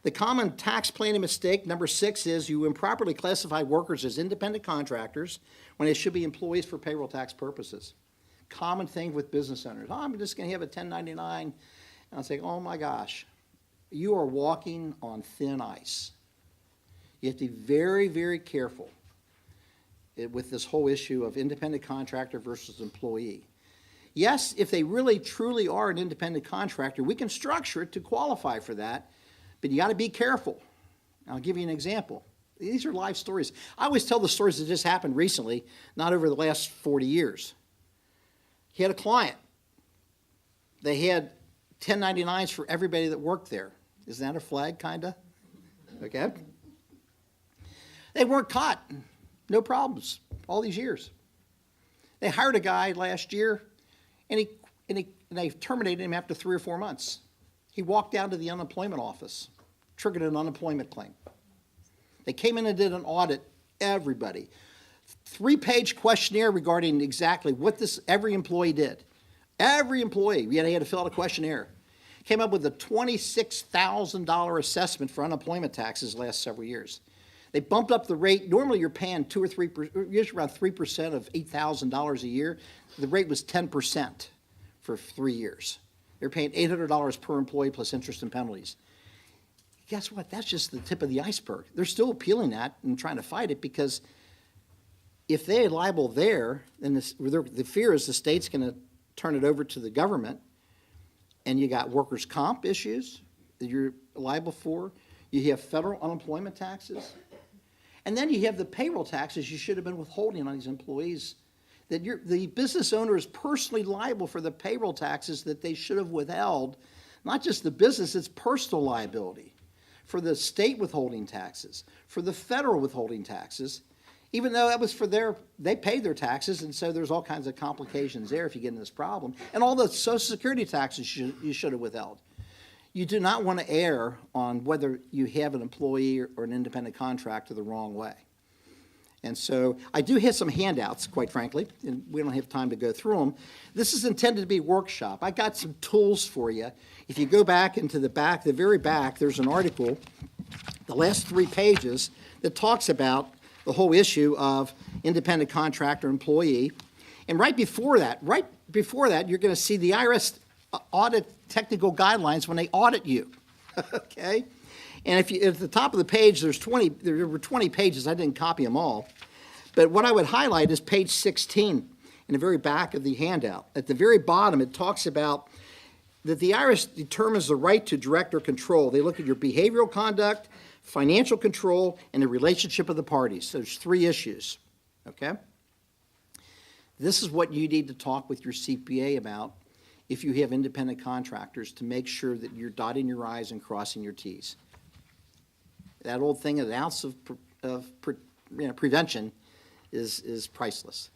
The common tax planning mistake, number 6, is you improperly classify workers as independent contractors when they should be employees for payroll tax purposes. Common thing with business owners. Oh, I'm just going to have a 1099. And I'll say, oh my gosh, you are walking on thin ice. You have to be very, very careful with this whole issue of independent contractor versus employee. Yes, if they really truly are an independent contractor, we can structure it to qualify for that, but you got to be careful. I'll give you an example. These are live stories. I always tell the stories that just happened recently, not over the last 40 years. He had a client. They had 1099s for everybody that worked there. Isn't that a flag, kind of? Okay. They weren't caught. No problems all these years. They hired a guy last year, and they terminated him after 3 or 4 months. He walked down to the unemployment office, triggered an unemployment claim. They came in and did an audit, everybody. 3-page questionnaire regarding exactly what every employee did. Every employee, they had to fill out a questionnaire. Came up with a $26,000 assessment for unemployment taxes the last several years. They bumped up the rate. Normally you're paying 2 or 3%, usually around 3% of $8,000 a year. The rate was 10% for 3 years. They're paying $800 per employee plus interest and penalties. Guess what? That's just the tip of the iceberg. They're still appealing that and trying to fight it because if they are liable there, then the fear is the state's going to turn it over to the government, and you got workers' comp issues that you're liable for. You have federal unemployment taxes. And then you have the payroll taxes you should have been withholding on these employees. That the business owner is personally liable for the payroll taxes that they should have withheld. Not just the business, it's personal liability. For the state withholding taxes, for the federal withholding taxes, even though that was they paid their taxes, and so there's all kinds of complications there if you get in this problem. And all the Social Security taxes you should have withheld. You do not want to err on whether you have an employee or an independent contractor the wrong way. And so I do have some handouts, quite frankly, and we don't have time to go through them. This is intended to be a workshop. I got some tools for you. If you go back into the very back, there's an article, the last 3 pages, that talks about the whole issue of independent contractor employee. And right before that, you're going to see the IRS audit technical guidelines when they audit you, okay? And at the top of the page, there were 20 pages. I didn't copy them all. But what I would highlight is page 16 in the very back of the handout. At the very bottom, it talks about that the IRS determines the right to direct or control. They look at your behavioral conduct, financial control, and the relationship of the parties. So there's 3 issues, okay? This is what you need to talk with your CPA about if you have independent contractors to make sure that you're dotting your I's and crossing your T's. That old thing, an ounce of prevention is priceless.